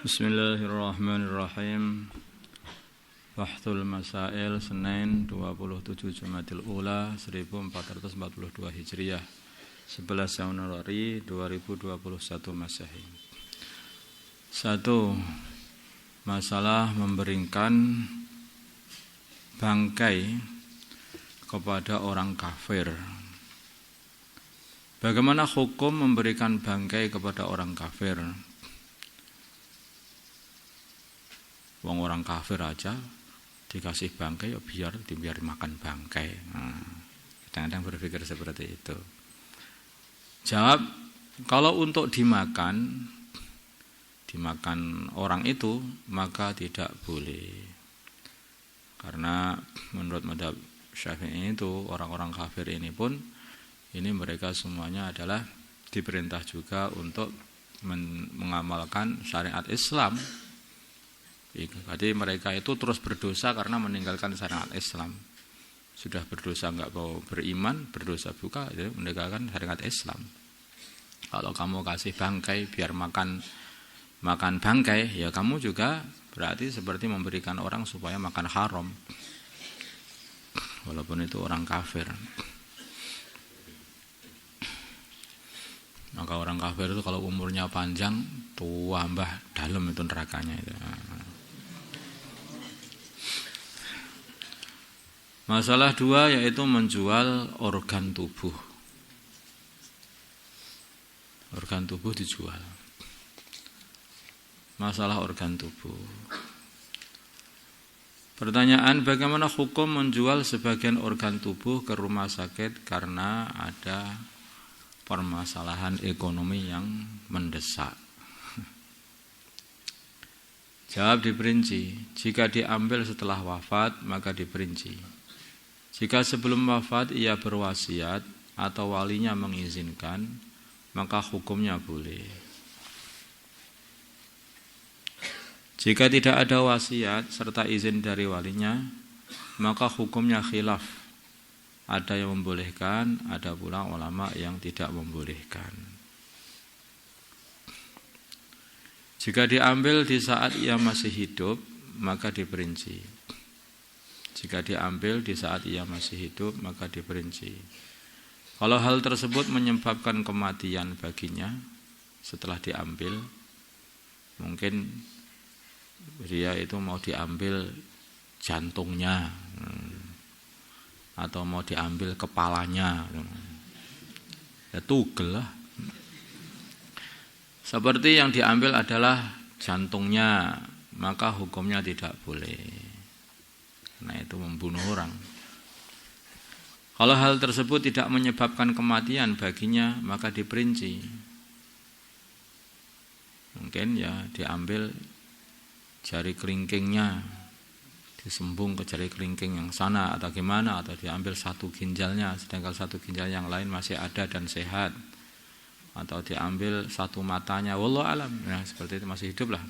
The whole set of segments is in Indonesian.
Bismillahirrahmanirrahim. Bahthul Masail, Senin 27 Jumadil Ula 1442 Hijriah, 11 Januari 2021 Masehi. 1. Masalah memberikan bangkai kepada orang kafir. Bagaimana hukum memberikan bangkai kepada orang kafir? Wong orang kafir aja dikasih bangkai, ya biar makan bangkai. Kadang-kadang berpikir seperti itu. Jawab, kalau untuk dimakan orang itu, maka tidak boleh. Karena menurut mazhab Syafi'i itu, orang-orang kafir ini pun, ini mereka semuanya adalah diperintah juga untuk mengamalkan syariat Islam. Jadi mereka itu terus berdosa karena meninggalkan syariat Islam. Sudah berdosa enggak mau beriman, berdosa juga ya, meninggalkan syariat Islam. Kalau kamu kasih bangkai biar makan bangkai, ya kamu juga berarti seperti memberikan orang supaya makan haram. Walaupun itu orang kafir. Maka orang kafir itu kalau umurnya panjang, tua mbah dalam itu nerakanya itu. Masalah 2 yaitu menjual organ tubuh. Organ tubuh dijual. Masalah organ tubuh. Pertanyaan, bagaimana hukum menjual sebagian organ tubuh ke rumah sakit karena ada permasalahan ekonomi yang mendesak? Jawab diperinci. Jika diambil setelah wafat, maka diperinci. Jika sebelum wafat ia berwasiat atau walinya mengizinkan, maka hukumnya boleh. Jika tidak ada wasiat serta izin dari walinya, maka hukumnya khilaf. Ada yang membolehkan, ada pula ulama yang tidak membolehkan. Jika diambil di saat ia masih hidup, maka diperinci. Jika diambil di saat ia masih hidup, maka diperinci. Kalau hal tersebut menyebabkan kematian baginya setelah diambil, mungkin dia itu mau diambil jantungnya atau mau diambil kepalanya, ya tugel lah. Seperti yang diambil adalah jantungnya, maka hukumnya tidak boleh. Nah, itu membunuh orang. Kalau hal tersebut tidak menyebabkan kematian baginya, maka diperinci. Mungkin ya diambil jari kelingkingnya, disembung ke jari kelingking yang sana atau gimana, atau diambil satu ginjalnya, sedangkan satu ginjal yang lain masih ada dan sehat, atau diambil satu matanya, wallahu alam. Nah, seperti itu masih hidup lah.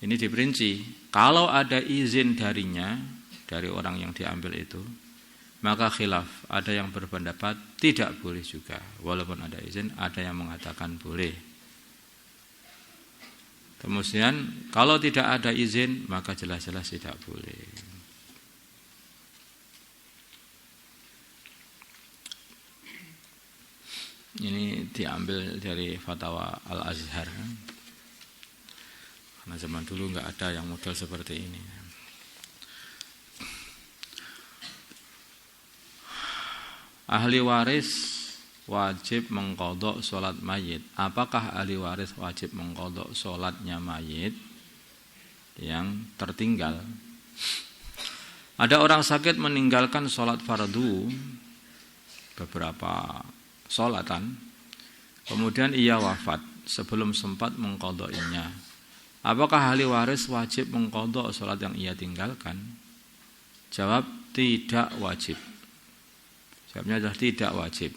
Ini diperinci. Kalau ada izin darinya, dari orang yang diambil itu, maka khilaf. Ada yang berpendapat tidak boleh juga. Walaupun ada izin, ada yang mengatakan boleh. Kemudian, kalau tidak ada izin, maka jelas-jelas tidak boleh. Ini diambil dari Fatwa Al-Azhar. Karena zaman dulu enggak ada yang model seperti ini. Ahli waris wajib mengqadha salat mayit. Apakah ahli waris wajib mengqadha salatnya mayit yang tertinggal? Ada orang sakit meninggalkan salat fardu, beberapa salatan, kemudian ia wafat sebelum sempat mengqadha'inya. Apakah ahli waris wajib mengqadha salat yang ia tinggalkan? Jawab, tidak wajib. Jawabnya adalah tidak wajib.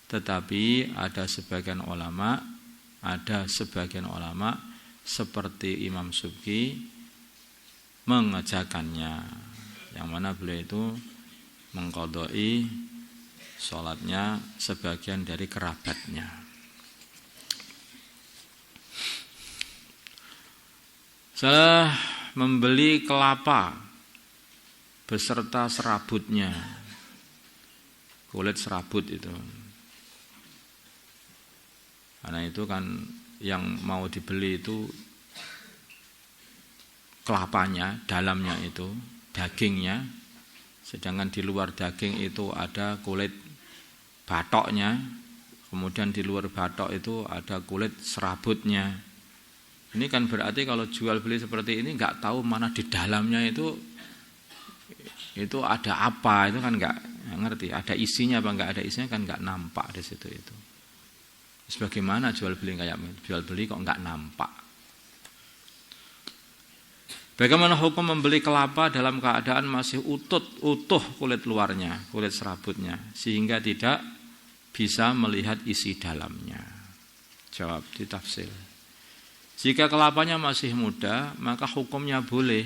Tetapi ada sebagian ulama seperti Imam Subki mengerjakannya. Yang mana beliau itu mengqadai sholatnya sebagian dari kerabatnya. Setelah membeli kelapa beserta serabutnya, kulit serabut itu. Karena itu kan yang mau dibeli itu kelapanya, dalamnya itu, dagingnya. Sedangkan di luar daging itu ada kulit batoknya. Kemudian di luar batok itu ada kulit serabutnya. Ini kan berarti kalau jual beli seperti ini nggak tahu mana di dalamnya itu ada apa, itu kan nggak ngerti. Ada isinya apa nggak ada isinya kan nggak nampak di situ itu. Sebagaimana jual beli kayak jual beli kok nggak nampak. Bagaimana hukum membeli kelapa dalam keadaan masih utuh kulit luarnya, kulit serabutnya, sehingga tidak bisa melihat isi dalamnya? Jawab di tafsir. Jika kelapanya masih muda, maka hukumnya boleh.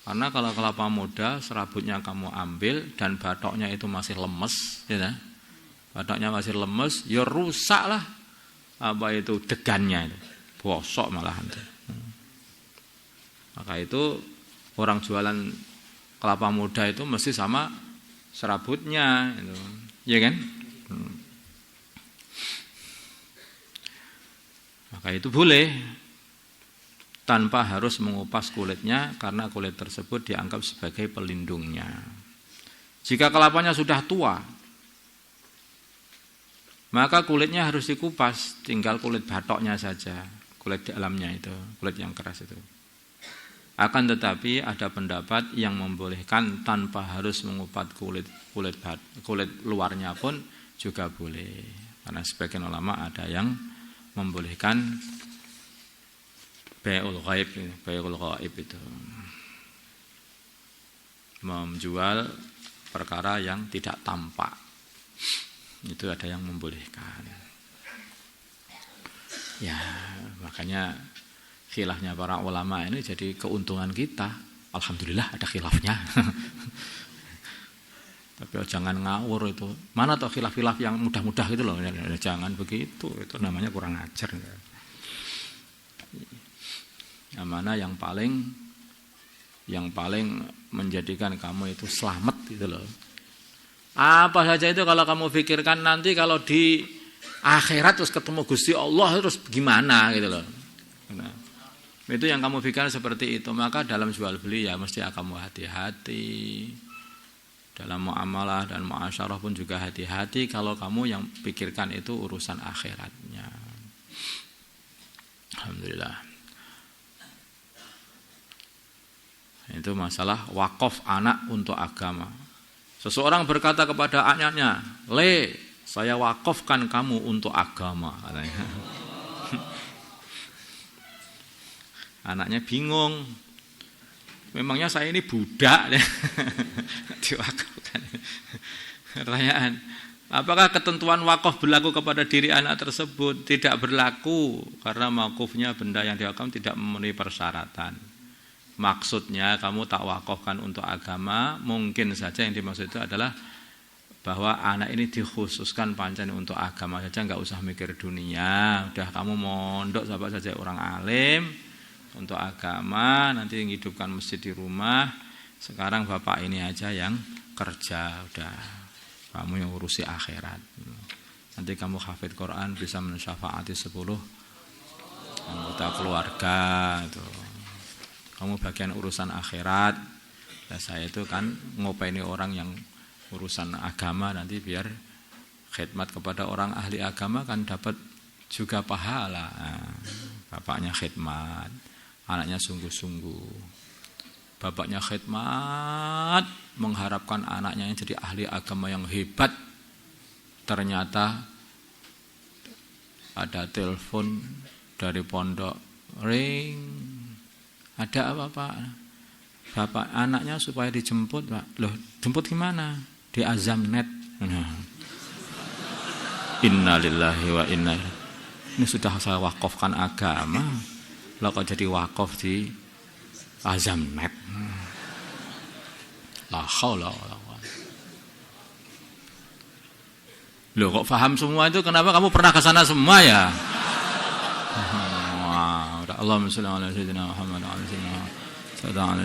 Karena kalau kelapa muda, serabutnya kamu ambil dan batoknya itu masih lemes, ya, batoknya masih lemes, ya rusaklah apa itu degannya itu, bosok malahan. Maka itu orang jualan kelapa muda itu mesti sama serabutnya, itu, ya kan? Maka itu boleh tanpa harus mengupas kulitnya karena kulit tersebut dianggap sebagai pelindungnya. Jika kelapanya sudah tua, maka kulitnya harus dikupas, tinggal kulit batoknya saja, kulit dalamnya itu, kulit yang keras itu. Akan tetapi ada pendapat yang membolehkan tanpa harus mengupas kulit luarnya pun juga boleh. Karena sebagian ulama ada yang membolehkan bai'ul ghaib itu, menjual perkara yang tidak tampak. Itu ada yang membolehkan. Ya, makanya khilafnya para ulama ini jadi keuntungan kita. Alhamdulillah ada khilafnya. Tapi jangan ngawur itu. Mana tuh khilaf-khilaf yang mudah-mudah gitu loh. Jangan begitu. Itu namanya kurang ajar. Yang mana yang paling menjadikan kamu itu selamat gitu loh. Apa saja itu kalau kamu pikirkan nanti kalau di akhirat terus ketemu Gusti Allah terus gimana gitu loh. Nah, itu yang kamu pikirkan seperti itu. Maka dalam jual beli ya mesti kamu hati-hati. Dalam muamalah dan muasyarah pun juga hati-hati kalau kamu yang pikirkan itu urusan akhiratnya. Alhamdulillah. Itu masalah wakaf anak untuk agama. Seseorang berkata kepada anaknya, "Le, saya wakafkan kamu untuk agama." Katanya. Anaknya bingung. Memangnya saya ini budak? Diwakafkan. Pertanyaan, apakah ketentuan wakaf berlaku kepada diri anak tersebut? Tidak berlaku, karena wakafnya benda yang diwakafkan tidak memenuhi persyaratan. Maksudnya kamu tak wakafkan untuk agama, mungkin saja yang dimaksud itu adalah bahwa anak ini dikhususkan pancen untuk agama saja, enggak usah mikir dunia. Udah kamu mondok saja orang alim untuk agama, nanti menghidupkan masjid di rumah. Sekarang bapak ini aja yang kerja, udah kamu yang urusi akhirat. Nanti kamu hafid Quran bisa mensyafaati 10 anggota keluarga itu. Kamu bagian urusan akhirat. Ya, saya itu kan ngopeni orang yang urusan agama, nanti biar khidmat kepada orang ahli agama kan dapat juga pahala. Nah, bapaknya khidmat, anaknya sungguh-sungguh. Bapaknya khidmat, mengharapkan anaknya yang jadi ahli agama yang hebat. Ternyata ada telepon dari pondok, ring. Ada apa Pak? Bapak anaknya supaya dijemput Pak. Loh, jemput gimana? Di Azamnet. Innalillahi wa inna ilaihi. Ini sudah saya wakafkan agama. Lah kok jadi wakaf di Azam net. La haula wala quwwata. Loh kok paham semua itu, kenapa kamu pernah ke sana semua ya? Allahumma shalli ala sayyidina Muhammad wa ala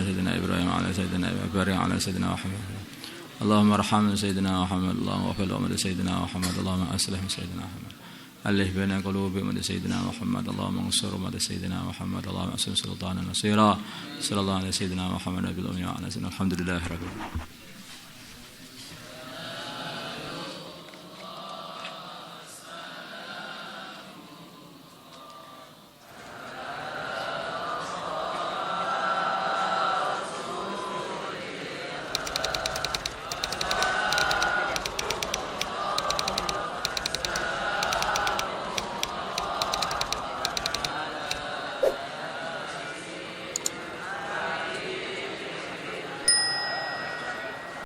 sayyidina Ibrahim wa ala sayyidina Ibrahim wa ala sayyidina Muhammad. Allahumma arham sayyidina Muhammad, Allahumma ighfir li sayyidina Muhammad, Allahumma aslih sayyidina Muhammad. ألف بين قلوب من سيدنا محمد اللهم انصر أمة سيدنا محمد اللهم أحسن سلطانا نصيرا صلى الله على سيدنا محمد الحمد لله رب العالمين.